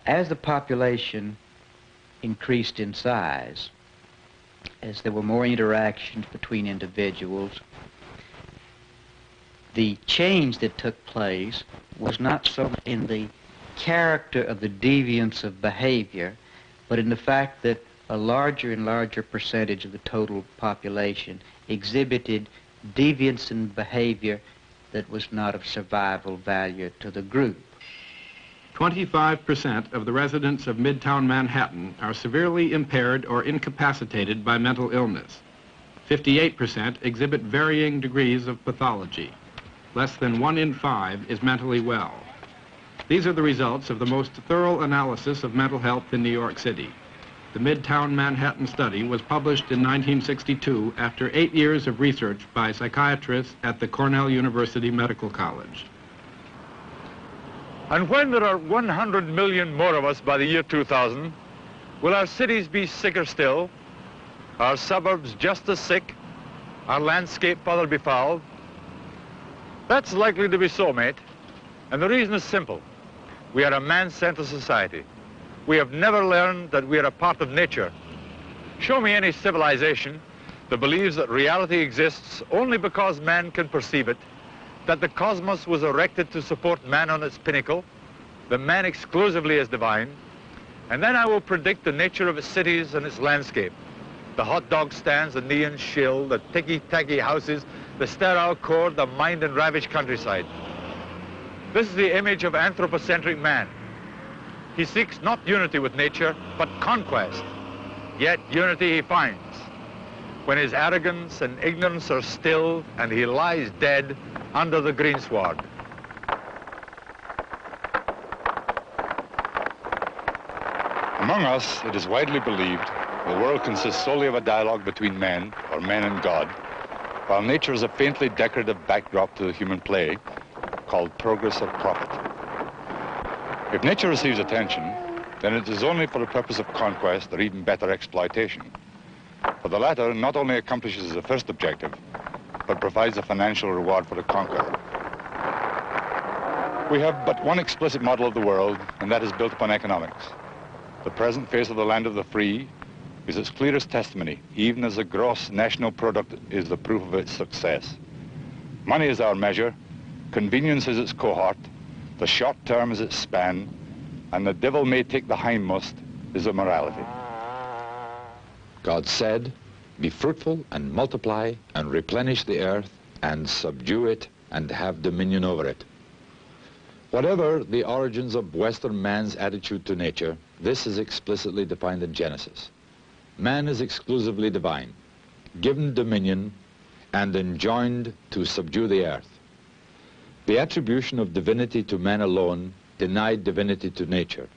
As the population increased in size, as there were more interactions between individuals, the change that took place was not so much in the character of the deviance of behavior, but in the fact that a larger and larger percentage of the total population exhibited deviance in behavior that was not of survival value to the group. 25% of the residents of Midtown Manhattan are severely impaired or incapacitated by mental illness. 58% exhibit varying degrees of pathology. Less than 1 in 5 is mentally well. These are the results of the most thorough analysis of mental health in New York City. The Midtown Manhattan study was published in 1962 after 8 years of research by psychiatrists at the Cornell University Medical College. And when there are 100 million more of us by the year 2000, will our cities be sicker still, our suburbs just as sick, our landscape further befouled? That's likely to be so, mate. And the reason is simple. We are a man-centered society. We have never learned that we are a part of nature. Show me any civilization that believes that reality exists only because man can perceive it, that the cosmos was erected to support man on its pinnacle, that man exclusively is divine, and then I will predict the nature of its cities and its landscape. The hot dog stands, the neon shill, the ticky-tacky houses, the sterile cord, the mined and ravaged countryside. This is the image of anthropocentric man. He seeks not unity with nature, but conquest. Yet unity he finds when his arrogance and ignorance are stilled and he lies dead under the greensward. Among us, it is widely believed the world consists solely of a dialogue between men, or men and God, while nature is a faintly decorative backdrop to the human play called progress or profit. If nature receives attention, then it is only for the purpose of conquest or even better exploitation. For the latter not only accomplishes the first objective, but provides a financial reward for the conqueror. We have but one explicit model of the world, and that is built upon economics. The present face of the land of the free is its clearest testimony, even as the gross national product is the proof of its success. Money is our measure, convenience is its cohort, the short term is its span, and the devil may take the hindmost is the morality. God said, "Be fruitful and multiply and replenish the earth and subdue it and have dominion over it." Whatever the origins of Western man's attitude to nature, this is explicitly defined in Genesis. Man is exclusively divine, given dominion and enjoined to subdue the earth. The attribution of divinity to man alone denied divinity to nature.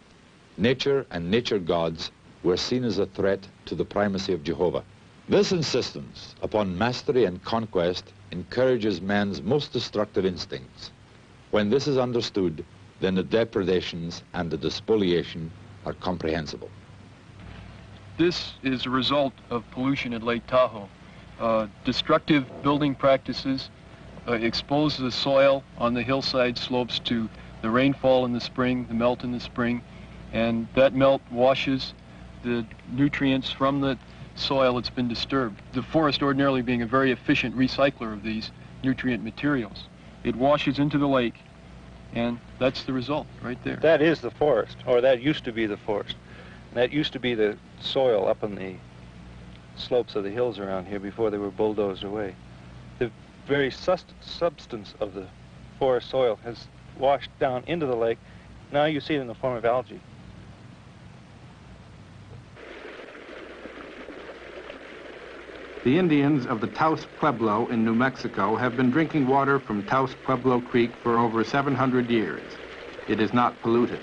Nature and nature gods were seen as a threat to the primacy of Jehovah. This insistence upon mastery and conquest encourages man's most destructive instincts. When this is understood, then the depredations and the despoliation are comprehensible. This is a result of pollution at Lake Tahoe. Destructive building practices expose the soil on the hillside slopes to the rainfall in the spring, the melt in the spring, and that melt washes the nutrients from the soil that's been disturbed. The forest ordinarily being a very efficient recycler of these nutrient materials. It washes into the lake, and that's the result right there. That is the forest, or that used to be the forest. That used to be the soil up on the slopes of the hills around here before they were bulldozed away. The very substance of the forest soil has washed down into the lake. Now you see it in the form of algae. The Indians of the Taos Pueblo in New Mexico have been drinking water from Taos Pueblo Creek for over 700 years. It is not polluted.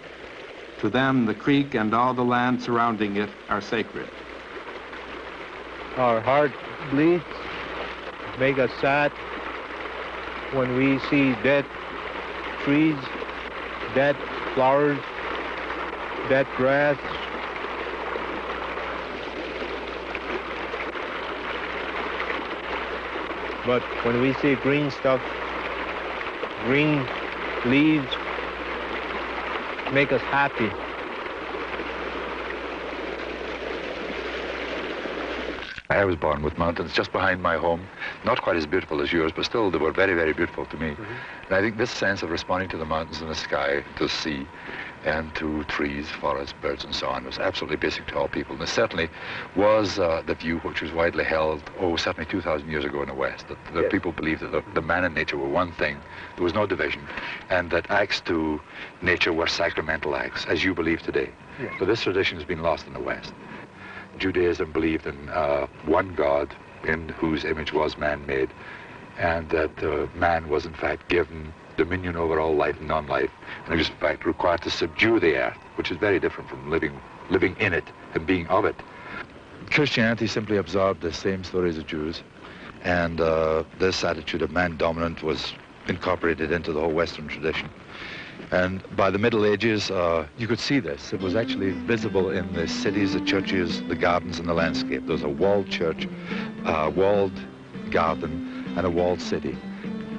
To them, the creek and all the land surrounding it are sacred. Our heart bleeds, make us sad when we see dead trees, dead flowers, dead grass. But when we see green stuff, green leaves, make us happy. I was born with mountains just behind my home, not quite as beautiful as yours, but still they were very, very beautiful to me. And I think this sense of responding to the mountains and the sky, to the sea, and to trees, forests, birds, and so on was absolutely basic to all people. And it certainly was the view which was widely held, certainly 2,000 years ago in the West, that the people believed that the man and nature were one thing, there was no division, and that acts to nature were sacramental acts, as you believe today. But this tradition has been lost in the West. Judaism believed in one God in whose image was man made, and that man was in fact given dominion over all life and non-life, and he was in fact required to subdue the earth, which is very different from living in it and being of it. Christianity simply absorbed the same stories of Jews, and this attitude of man dominant was incorporated into the whole Western tradition. And by the Middle Ages, you could see this. It was actually visible in the cities, the churches, the gardens, and the landscape. There was a walled church, a walled garden, and a walled city.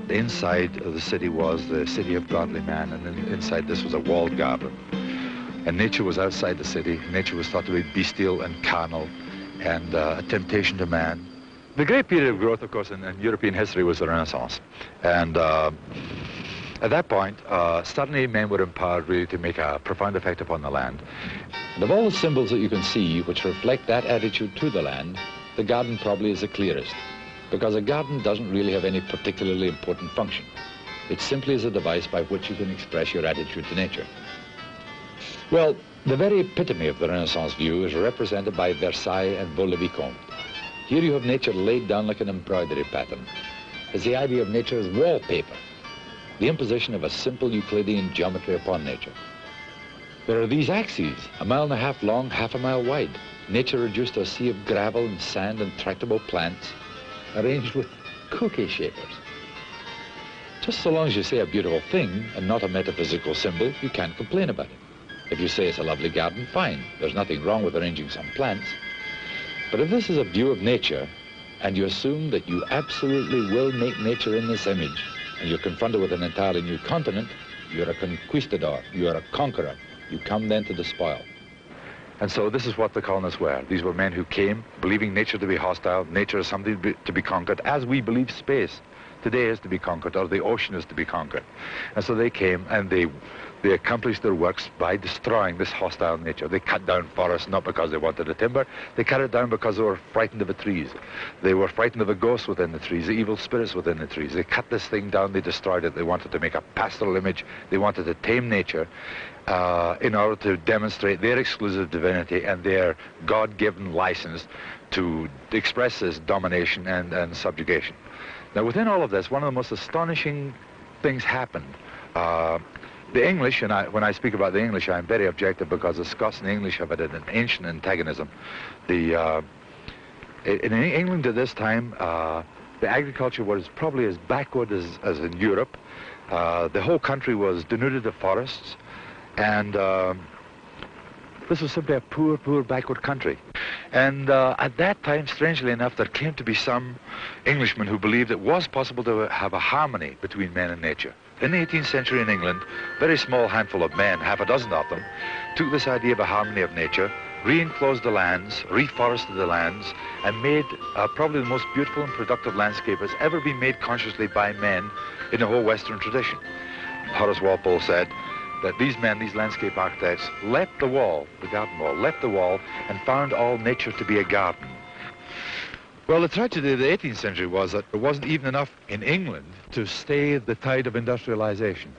The inside of the city was the city of godly man, and then inside this was a walled garden. And nature was outside the city. Nature was thought to be bestial and carnal and a temptation to man. The great period of growth, of course, in European history was the Renaissance. And at that point, suddenly men were empowered really to make a profound effect upon the land. And of all the symbols that you can see which reflect that attitude to the land, the garden probably is the clearest, because a garden doesn't really have any particularly important function. It simply is a device by which you can express your attitude to nature. Well, the very epitome of the Renaissance view is represented by Versailles and Vaux-le-Vicomte. Here you have nature laid down like an embroidery pattern. It's the idea of nature as wallpaper, the imposition of a simple Euclidean geometry upon nature. There are these axes, 1.5 miles long, half a mile wide. Nature reduced to a sea of gravel and sand and tractable plants, arranged with cookie shapers. Just so long as you say a beautiful thing and not a metaphysical symbol, you can't complain about it. If you say it's a lovely garden, fine. There's nothing wrong with arranging some plants. But if this is a view of nature, and you assume that you absolutely will make nature in this image, and you're confronted with an entirely new continent, you're a conquistador, you're a conqueror. You come then to the spoil. And so this is what the colonists were. These were men who came believing nature to be hostile, nature is something to be conquered, as we believe space today is to be conquered, or the ocean is to be conquered. And so they came and they accomplished their works by destroying this hostile nature. They cut down forests not because they wanted the timber, they cut it down because they were frightened of the trees. They were frightened of the ghosts within the trees, the evil spirits within the trees. They cut this thing down, they destroyed it. They wanted to make a pastoral image, they wanted to tame nature in order to demonstrate their exclusive divinity and their God-given license to express this domination and subjugation. Now, within all of this, one of the most astonishing things happened. The English, and when I speak about the English, I'm very objective because the Scots and the English have had an ancient antagonism. In England at this time, the agriculture was probably as backward as in Europe. The whole country was denuded of forests, and this was simply a poor, poor, backward country. And at that time, strangely enough, there came to be some Englishmen who believed it was possible to have a harmony between man and nature. In the 18th century in England, a very small handful of men, half a dozen of them, took this idea of a harmony of nature, re-enclosed the lands, reforested the lands, and made probably the most beautiful and productive landscape that's ever been made consciously by men in the whole Western tradition. Horace Walpole said that these men, these landscape architects, left the wall, the garden wall, left the wall and found all nature to be a garden. Well, the tragedy of the 18th century was that there wasn't even enough in England to stay the tide of industrialization.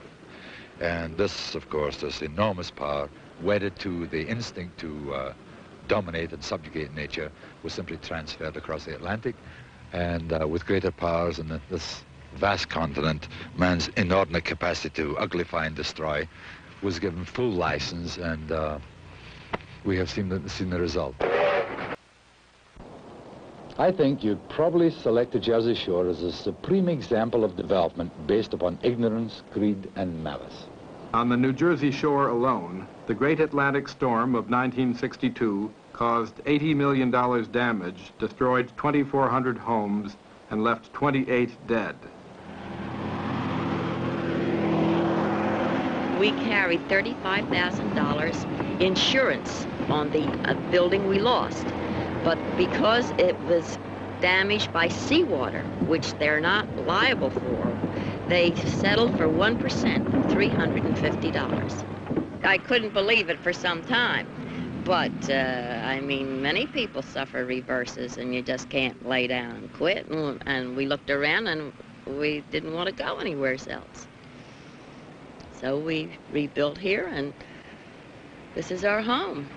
And this, of course, this enormous power, wedded to the instinct to dominate and subjugate nature, was simply transferred across the Atlantic. And with greater powers and this vast continent, man's inordinate capacity to uglify and destroy was given full license, and we have seen the result. I think you'd probably select the Jersey Shore as a supreme example of development based upon ignorance, greed, and malice. On the New Jersey shore alone, the Great Atlantic Storm of 1962 caused $80 million damage, destroyed 2,400 homes, and left 28 dead. We carried $35,000 insurance on the building we lost. But because it was damaged by seawater, which they're not liable for, they settled for 1%, $350. I couldn't believe it for some time. But, I mean, many people suffer reverses, and you just can't lay down and quit. And we looked around, and we didn't want to go anywhere else. So we rebuilt here, and this is our home.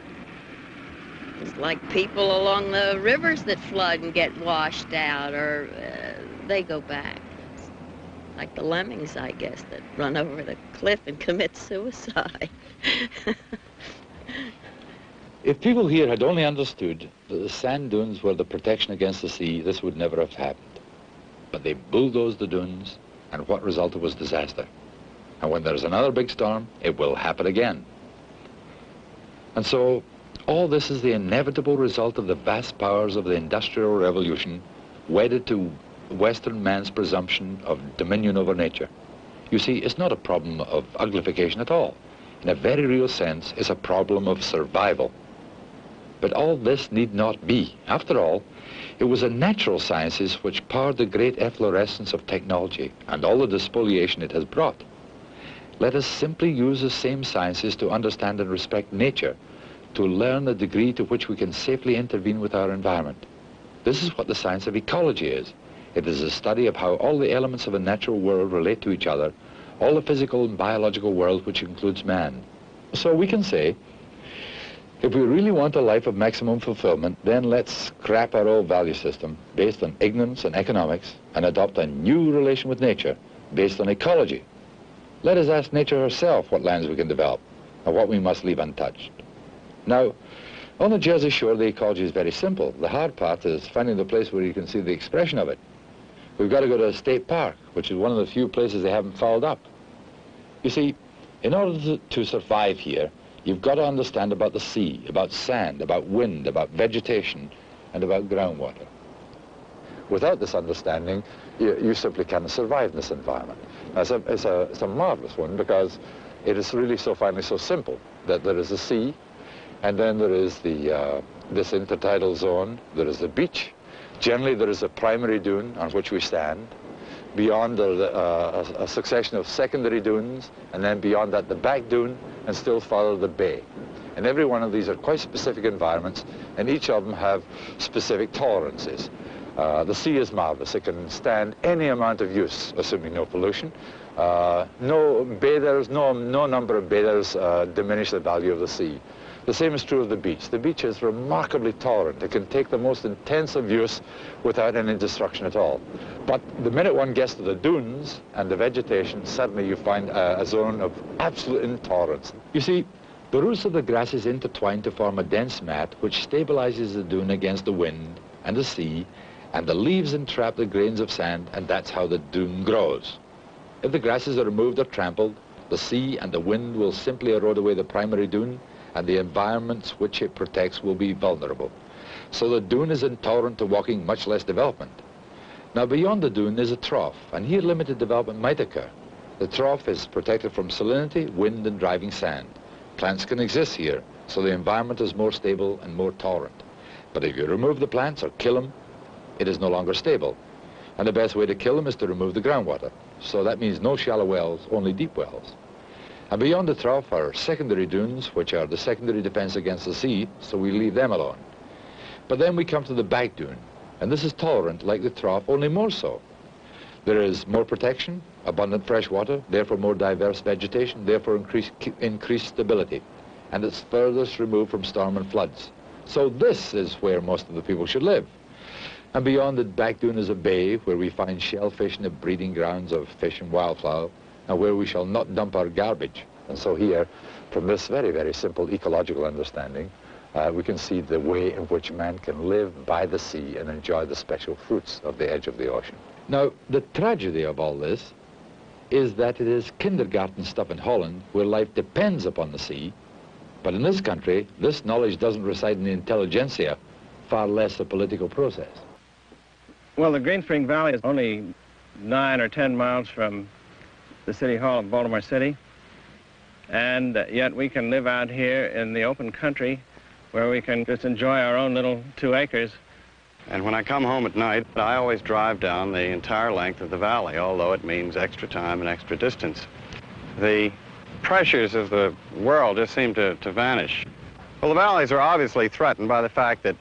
It's like people along the rivers that flood and get washed out, or they go back. It's like the lemmings, I guess, that run over the cliff and commit suicide. If people here had only understood that the sand dunes were the protection against the sea, this would never have happened. But they bulldozed the dunes, and what resulted was disaster. And when there's another big storm, it will happen again. And so, all this is the inevitable result of the vast powers of the Industrial Revolution, wedded to Western man's presumption of dominion over nature. You see, it's not a problem of uglification at all. In a very real sense, it's a problem of survival. But all this need not be. After all, it was the natural sciences which powered the great efflorescence of technology and all the despoliation it has brought. Let us simply use the same sciences to understand and respect nature, to learn the degree to which we can safely intervene with our environment. This is what the science of ecology is. It is a study of how all the elements of a natural world relate to each other, all the physical and biological world which includes man. So we can say, if we really want a life of maximum fulfillment, then let's scrap our old value system based on ignorance and economics and adopt a new relation with nature based on ecology. Let us ask nature herself what lands we can develop and what we must leave untouched. Now, on the Jersey Shore, the ecology is very simple. The hard part is finding the place where you can see the expression of it. We've got to go to a state park, which is one of the few places they haven't fouled up. You see, in order to survive here, you've got to understand about the sea, about sand, about wind, about vegetation, and about groundwater. Without this understanding, you simply cannot survive in this environment. Now, it's a marvelous one because it is really finally so simple that there is a sea, and then there is this intertidal zone, there is the beach. Generally, there is a primary dune on which we stand. Beyond, there's a succession of secondary dunes, and then beyond that, the back dune, and still farther, the bay. And every one of these are quite specific environments, and each of them have specific tolerances. The sea is marvelous. It can stand any amount of use, assuming no pollution. No number of bathers diminish the value of the sea. The same is true of the beach. The beach is remarkably tolerant. It can take the most intensive use without any destruction at all. But the minute one gets to the dunes and the vegetation, suddenly you find a zone of absolute intolerance. You see, the roots of the grasses intertwine to form a dense mat which stabilizes the dune against the wind and the sea, and the leaves entrap the grains of sand, and that's how the dune grows. If the grasses are removed or trampled, the sea and the wind will simply erode away the primary dune, and the environments which it protects will be vulnerable. So the dune is intolerant to walking, much less development. Now beyond the dune is a trough, and here limited development might occur. The trough is protected from salinity, wind, and driving sand. Plants can exist here, so the environment is more stable and more tolerant. But if you remove the plants or kill them, it is no longer stable. And the best way to kill them is to remove the groundwater. So that means no shallow wells, only deep wells. And beyond the trough are secondary dunes, which are the secondary defense against the sea, so we leave them alone. But then we come to the back dune, and this is tolerant like the trough, only more so. There is more protection, abundant fresh water, therefore more diverse vegetation, therefore increased stability, and it's furthest removed from storm and floods. So this is where most of the people should live. And beyond the back dune is a bay where we find shellfish and the breeding grounds of fish and wildfowl, and where we shall not dump our garbage. And so here, from this very, very simple ecological understanding, we can see the way in which man can live by the sea and enjoy the special fruits of the edge of the ocean. Now, the tragedy of all this is that it is kindergarten stuff in Holland, where life depends upon the sea, but in this country, this knowledge doesn't reside in the intelligentsia, far less the political process. Well, the Green Spring Valley is only 9 or 10 miles from the City Hall of Baltimore City, and yet we can live out here in the open country where we can just enjoy our own little 2 acres. And when I come home at night, I always drive down the entire length of the valley, although it means extra time and extra distance. The pressures of the world just seem to vanish. Well, the valleys are obviously threatened by the fact that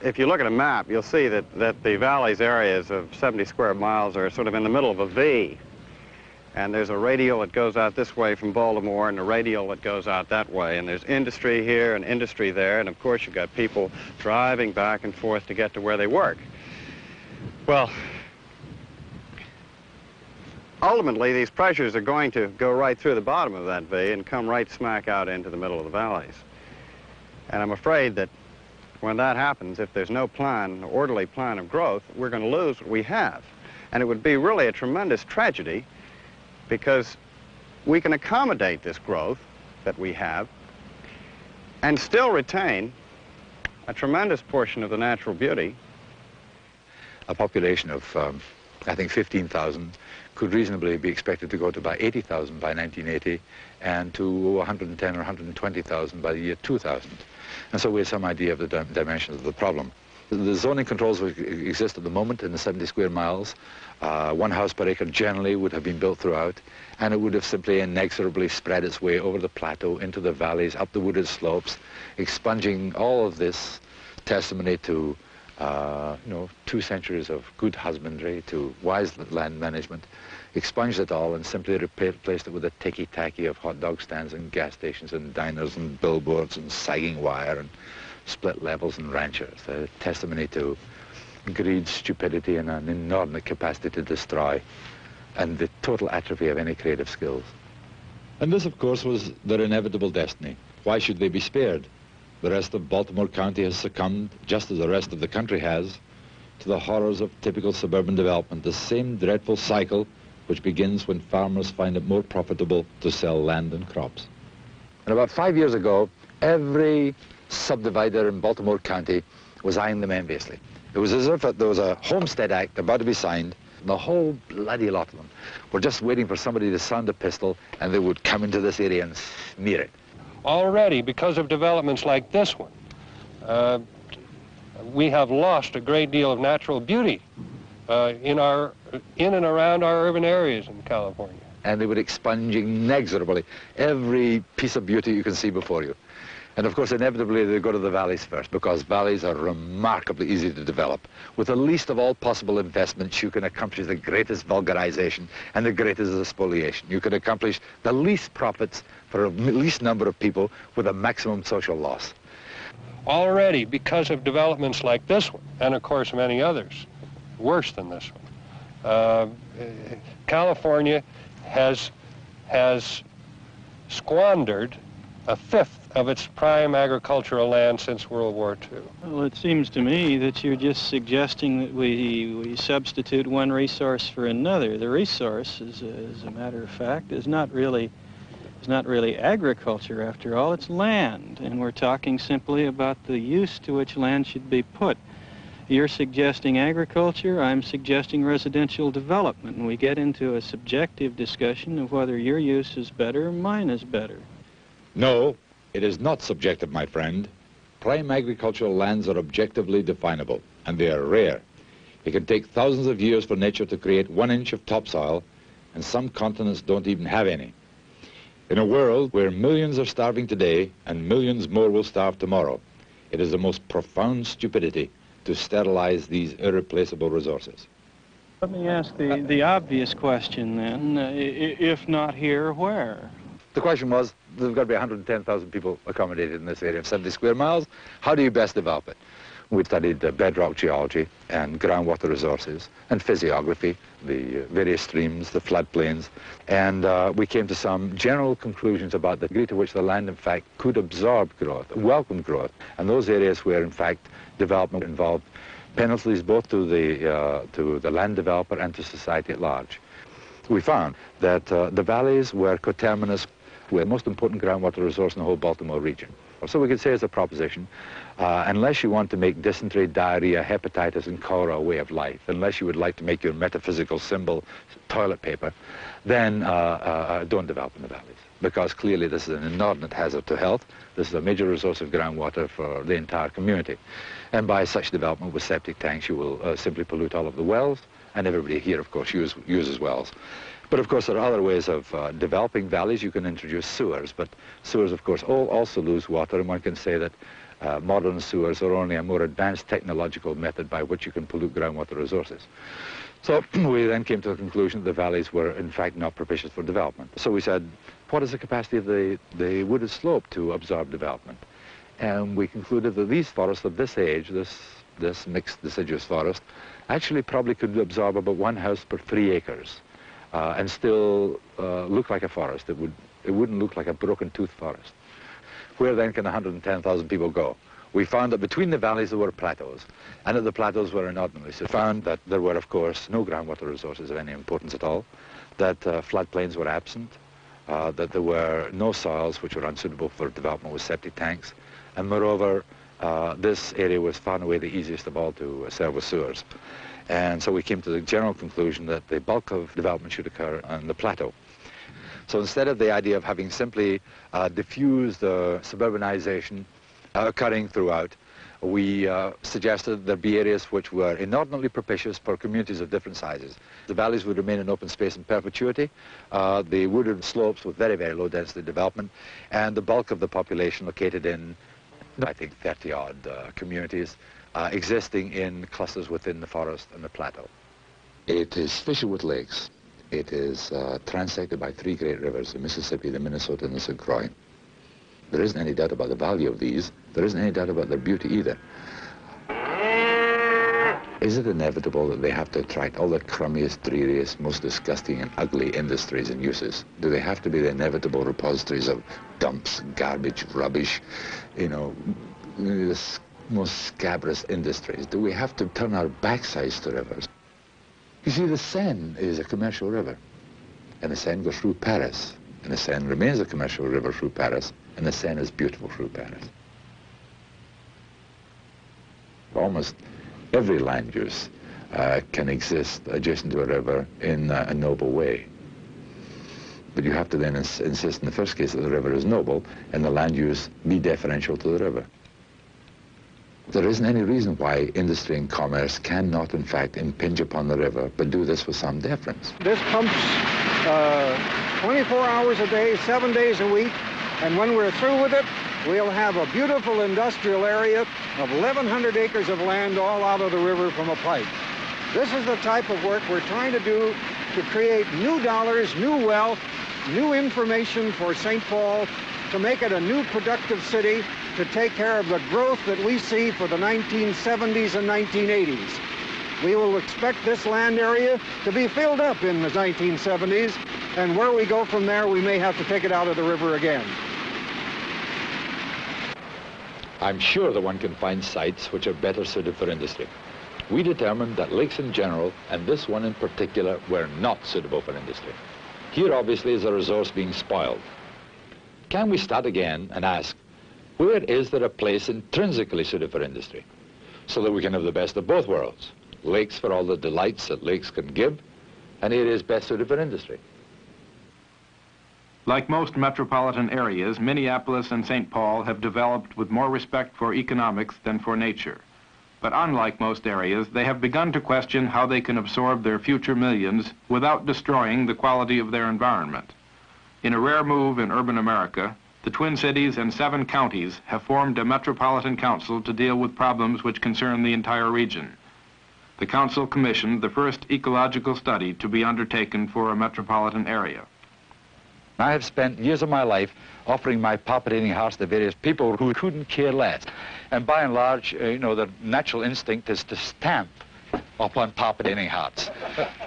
if you look at a map, you'll see that the valley's areas of 70 square miles are sort of in the middle of a V. And there's a radial that goes out this way from Baltimore and a radial that goes out that way. And there's industry here and industry there. And of course, you've got people driving back and forth to get to where they work. Well, ultimately, these pressures are going to go right through the bottom of that V and come right smack out into the middle of the valleys. And I'm afraid that when that happens, if there's no plan, an orderly plan of growth, we're going to lose what we have. And it would be really a tremendous tragedy, because we can accommodate this growth that we have and still retain a tremendous portion of the natural beauty. A population of, I think, 15,000 could reasonably be expected to go to about 80,000 by 1980 and to 110 or 120,000 by the year 2000. And so we have some idea of the dimensions of the problem. The zoning controls which exist at the moment in the 70 square miles, 1 house per acre generally would have been built throughout, and it would have simply inexorably spread its way over the plateau, into the valleys, up the wooded slopes, expunging all of this testimony to 2 centuries of good husbandry, to wise land management, expunged it all and simply replaced it with a ticky-tacky of hot dog stands and gas stations and diners and billboards and sagging wire and split levels and ranchers, a testimony to greed, stupidity, and an inordinate capacity to destroy, and the total atrophy of any creative skills. And this, of course, was their inevitable destiny. Why should they be spared? The rest of Baltimore County has succumbed, just as the rest of the country has, to the horrors of typical suburban development, the same dreadful cycle which begins when farmers find it more profitable to sell land and crops. And about 5 years ago, every subdivider in Baltimore County was eyeing them enviously. It was as if there was a Homestead Act about to be signed, and the whole bloody lot of them were just waiting for somebody to sound a pistol, and they would come into this area and smear it. Already, because of developments like this one, we have lost a great deal of natural beauty in and around our urban areas in California. And they would expunge inexorably every piece of beauty you can see before you. And of course, inevitably, they go to the valleys first, because valleys are remarkably easy to develop. With the least of all possible investments, you can accomplish the greatest vulgarization and the greatest spoliation. You can accomplish the least profits for the least number of people with a maximum social loss. Already, because of developments like this one, and of course many others, worse than this one, California has squandered 1/5 of its prime agricultural land since World War II. Well, it seems to me that you're just suggesting that we substitute one resource for another. The resource, as a matter of fact, is not really agriculture after all. It's land, and we're talking simply about the use to which land should be put. You're suggesting agriculture, I'm suggesting residential development, and we get into a subjective discussion of whether your use is better or mine is better. No, it is not subjective, my friend. Prime agricultural lands are objectively definable, and they are rare. It can take thousands of years for nature to create 1 inch of topsoil, and some continents don't even have any. In a world where millions are starving today and millions more will starve tomorrow, it is the most profound stupidity to sterilize these irreplaceable resources. Let me ask the obvious question then, if not here, where? The question was, there's got to be 110,000 people accommodated in this area of 70 square miles. How do you best develop it? We studied bedrock geology and groundwater resources and physiography, the various streams, the floodplains, and we came to some general conclusions about the degree to which the land, in fact, could absorb growth, welcome growth, and those areas where, in fact, development involved penalties both to the land developer and to society at large. We found that the valleys were coterminous with the most important groundwater resource in the whole Baltimore region. So we could say as a proposition, Unless you want to make dysentery, diarrhea, hepatitis, and cholera a way of life, unless you would like to make your metaphysical symbol toilet paper, then don't develop in the valleys, because clearly this is an inordinate hazard to health. This is a major resource of groundwater for the entire community. And by such development with septic tanks, you will simply pollute all of the wells, and everybody here, of course, uses wells. But of course, there are other ways of developing valleys. You can introduce sewers, but sewers, of course, also lose water, and one can say that modern sewers are only a more advanced technological method by which you can pollute groundwater resources. So we then came to the conclusion that the valleys were, in fact, not propitious for development. So we said, what is the capacity of the wooded slope to absorb development? And we concluded that these forests of this age, this mixed deciduous forest, actually probably could absorb about 1 house per 3 acres and still look like a forest. It wouldn't look like a broken tooth forest. Where then can 110,000 people go? We found that between the valleys there were plateaus, and that the plateaus were inordinately. So we found that there were, of course, no groundwater resources of any importance at all, that floodplains were absent, that there were no soils which were unsuitable for development with septic tanks, and moreover, this area was far and away the easiest of all to serve with sewers. And so we came to the general conclusion that the bulk of development should occur on the plateau. So instead of the idea of having simply diffused suburbanization occurring throughout, we suggested there be areas which were inordinately propitious for communities of different sizes. The valleys would remain in open space in perpetuity, the wooded slopes with very, very low density development, and the bulk of the population located in, I think, 30-odd communities existing in clusters within the forest and the plateau. It is fissured with lakes. It is transected by 3 great rivers, the Mississippi, the Minnesota, and the St. Croix. There isn't any doubt about the value of these. There isn't any doubt about their beauty either. Is it inevitable that they have to attract all the crummiest, dreariest, most disgusting and ugly industries and uses? Do they have to be the inevitable repositories of dumps, garbage, rubbish, you know, the most scabrous industries? Do we have to turn our backsides to rivers? You see, the Seine is a commercial river, and the Seine goes through Paris, and the Seine remains a commercial river through Paris, and the Seine is beautiful through Paris. Almost every land use can exist adjacent to a river in a noble way. But you have to then insist in the first case that the river is noble, and the land use be deferential to the river. There isn't any reason why industry and commerce cannot, in fact, impinge upon the river, but do this with some deference. This pumps 24 hours a day, 7 days a week, and when we're through with it, we'll have a beautiful industrial area of 1,100 acres of land all out of the river from a pipe. This is the type of work we're trying to do to create new dollars, new wealth, new information for St. Paul, to make it a new productive city, to take care of the growth that we see for the 1970s and 1980s. We will expect this land area to be filled up in the 1970s, and where we go from there, we may have to take it out of the river again. I'm sure that one can find sites which are better suited for industry. We determined that lakes in general, and this one in particular, were not suitable for industry. Here, obviously, is a resource being spoiled. Can we start again and ask, where is there a place intrinsically suited for industry, so that we can have the best of both worlds? Lakes for all the delights that lakes can give, and areas best suited for industry. Like most metropolitan areas, Minneapolis and St. Paul have developed with more respect for economics than for nature. But unlike most areas, they have begun to question how they can absorb their future millions without destroying the quality of their environment. In a rare move in urban America, the Twin Cities and 7 counties have formed a metropolitan council to deal with problems which concern the entire region. The council commissioned the first ecological study to be undertaken for a metropolitan area. I have spent years of my life offering my palpitating hearts to various people who couldn't care less. And by and large, you know, the natural instinct is to stamp upon palpitating hearts.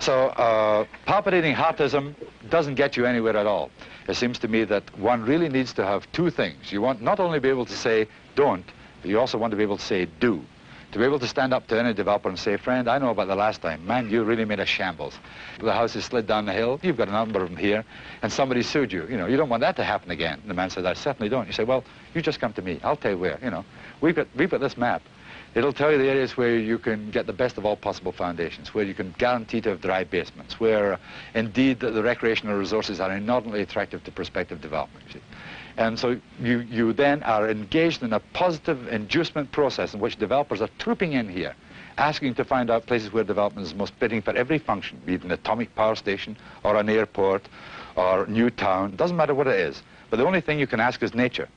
So palpitating heartism doesn't get you anywhere at all. It seems to me that one really needs to have 2 things. You want not only be able to say don't, but you also want to be able to say do. To be able to stand up to any developer and say, friend, I know about the last time. Man, you really made a shambles. The house is slid down the hill. You've got a number of them here, and somebody sued you. You know, you don't want that to happen again. And the man says, I certainly don't. You say, well, you just come to me. I'll tell you where. You know, we've got this map. It'll tell you the areas where you can get the best of all possible foundations, where you can guarantee to have dry basements, where indeed the recreational resources are inordinately attractive to prospective development. You see. And so you then are engaged in a positive inducement process in which developers are trooping in here, asking to find out places where development is most fitting for every function, be it an atomic power station or an airport or new town. It doesn't matter what it is. But the only thing you can ask is nature.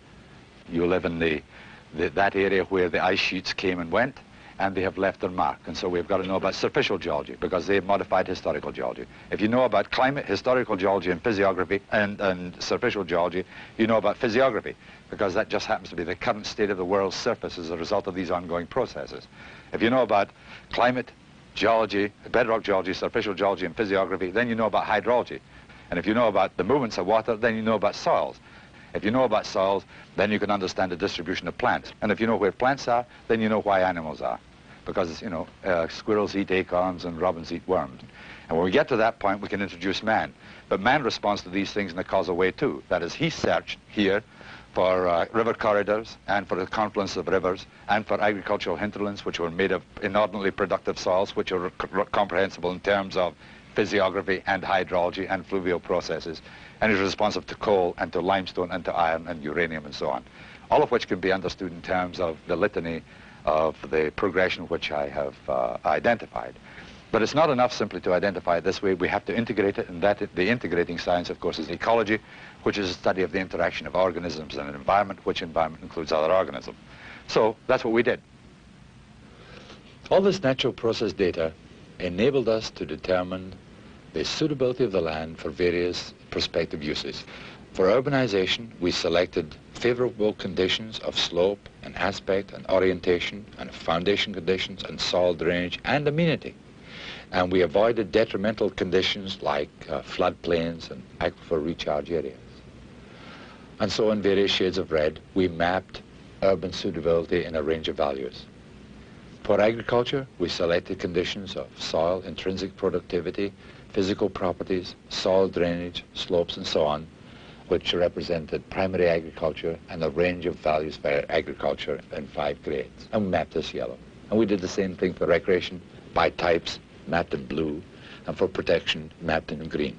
You live in that area where the ice sheets came and went, and they have left their mark. And so we've got to know about superficial geology, because they've modified historical geology. If you know about climate, historical geology, and physiography, and superficial geology, you know about physiography, because that just happens to be the current state of the world's surface as a result of these ongoing processes. If you know about climate, geology, bedrock geology, superficial geology, and physiography, then you know about hydrology. And if you know about the movements of water, then you know about soils. If you know about soils, then you can understand the distribution of plants. And if you know where plants are, then you know why animals are. Because, you know, squirrels eat acorns and robins eat worms. And when we get to that point, we can introduce man. But man responds to these things in a causal way, too. That is, he searched here for river corridors and for the confluence of rivers and for agricultural hinterlands, which were made of inordinately productive soils, which are comprehensible in terms of physiography and hydrology and fluvial processes. And is responsive to coal and to limestone and to iron and uranium and so on. All of which can be understood in terms of the litany of the progression which I have identified. But it's not enough simply to identify it this way. We have to integrate it, and the integrating science, of course, is ecology, which is a study of the interaction of organisms and an environment, which environment includes other organisms. So that's what we did. All this natural process data enabled us to determine the suitability of the land for various prospective uses. For urbanization, we selected favorable conditions of slope and aspect and orientation and foundation conditions and soil drainage and amenity. And we avoided detrimental conditions like floodplains and aquifer recharge areas. And so in various shades of red, we mapped urban suitability in a range of values. For agriculture, we selected conditions of soil, intrinsic productivity, physical properties, soil drainage, slopes, and so on, which represented primary agriculture and a range of values for agriculture in 5 grades. And we mapped this yellow. And we did the same thing for recreation by types, mapped in blue, and for protection, mapped in green.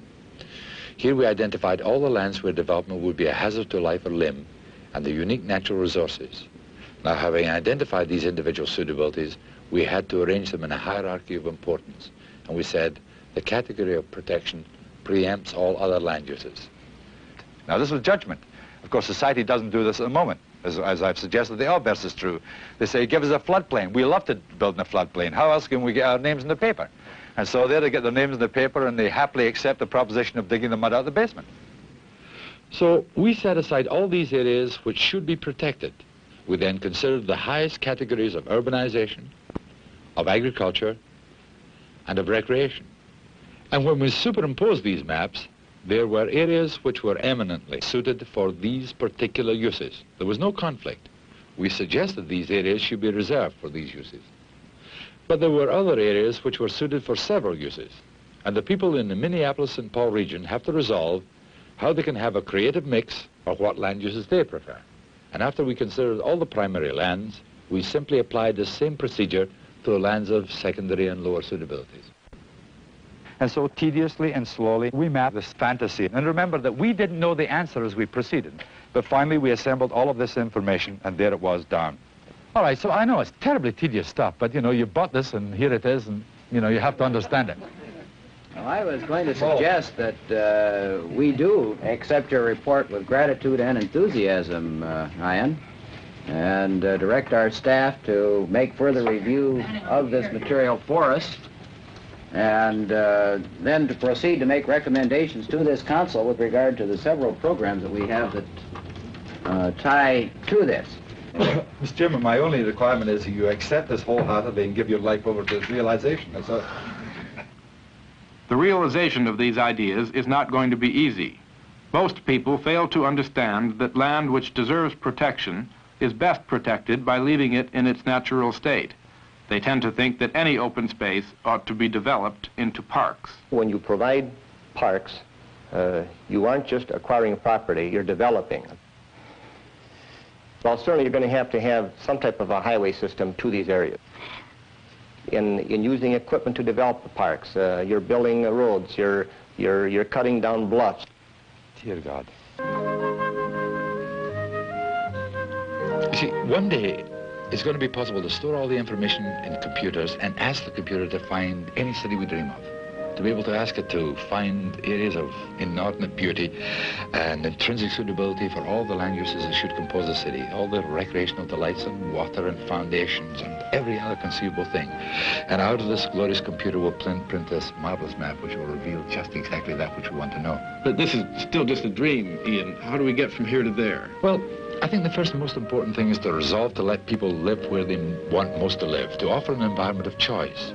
Here we identified all the lands where development would be a hazard to life or limb and the unique natural resources. Now, having identified these individual suitabilities, we had to arrange them in a hierarchy of importance. And we said the category of protection preempts all other land uses. Now, this was judgment. Of course, society doesn't do this at the moment. As I've suggested, the obverse is true. They say, give us a floodplain. We love to build in a floodplain. How else can we get our names in the paper? And so there they get their names in the paper, and they happily accept the proposition of digging the mud out of the basement. So we set aside all these areas which should be protected. We then considered the highest categories of urbanization, of agriculture, and of recreation. And when we superimposed these maps, there were areas which were eminently suited for these particular uses. There was no conflict. We suggested these areas should be reserved for these uses. But there were other areas which were suited for several uses. And the people in the Minneapolis-St. Paul region have to resolve how they can have a creative mix of what land uses they prefer. And after we considered all the primary lands, we simply applied the same procedure to the lands of secondary and lower suitabilities. And so tediously and slowly, we mapped this fantasy. And remember that we didn't know the answer as we proceeded. But finally, we assembled all of this information, and there it was down. All right, so I know it's terribly tedious stuff, but, you know, you bought this, and here it is, and, you know, you have to understand it. Well, I was going to suggest that we do accept your report with gratitude and enthusiasm, Ian, and direct our staff to make further review of this material for us, and then to proceed to make recommendations to this council with regard to the several programs that we have that tie to this. Mr. Chairman, my only requirement is that you accept this wholeheartedly and give your life over to its realization. That's all. The realization of these ideas is not going to be easy. Most people fail to understand that land which deserves protection is best protected by leaving it in its natural state. They tend to think that any open space ought to be developed into parks. When you provide parks, you aren't just acquiring property, you're developing. Well, certainly you're going to have some type of a highway system to these areas. In using equipment to develop the parks, you're building roads, you're cutting down bluffs. Dear God. You see, one day it's going to be possible to store all the information in computers and ask the computer to find any city we dream of. To be able to ask it to find areas of inordinate beauty and intrinsic suitability for all the land uses that should compose a city, all the recreational delights and water and foundations and every other conceivable thing. And out of this glorious computer will print this marvelous map which will reveal just exactly that which we want to know. But this is still just a dream, Ian. How do we get from here to there? Well, I think the first and most important thing is to resolve to let people live where they want most to live, to offer an environment of choice.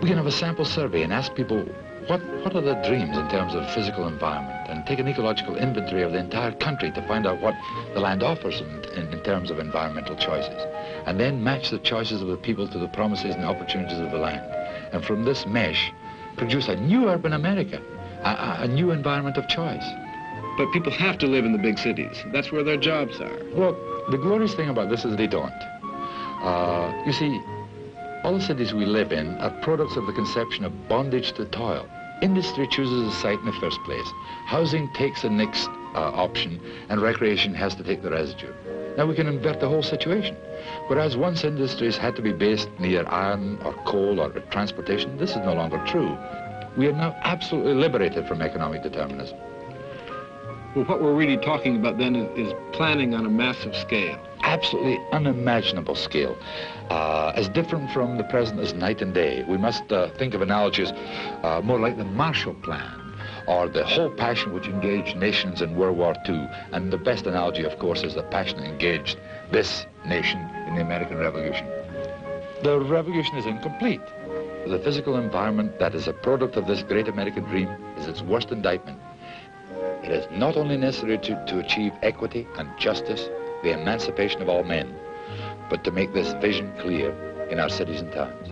We can have a sample survey and ask people what are their dreams in terms of physical environment, and take an ecological inventory of the entire country to find out what the land offers in terms of environmental choices, and then match the choices of the people to the promises and opportunities of the land. And from this mesh, produce a new urban America, a new environment of choice. But people have to live in the big cities. That's where their jobs are. Well, the glorious thing about this is they don't. You see, all the cities we live in are products of the conception of bondage to toil. Industry chooses a site in the first place. Housing takes the next option, and recreation has to take the residue. Now we can invert the whole situation. Whereas once industries had to be based near iron or coal or transportation, this is no longer true. We are now absolutely liberated from economic determinism. Well, what we're really talking about then is planning on a massive scale. Absolutely unimaginable scale. As different from the present as night and day. We must think of analogies more like the Marshall Plan, or the whole passion which engaged nations in World War II. And the best analogy, of course, is the passion that engaged this nation in the American Revolution. The revolution is incomplete. The physical environment that is a product of this great American dream is its worst indictment. It is not only necessary to achieve equity and justice, the emancipation of all men, but to make this vision clear in our cities and towns.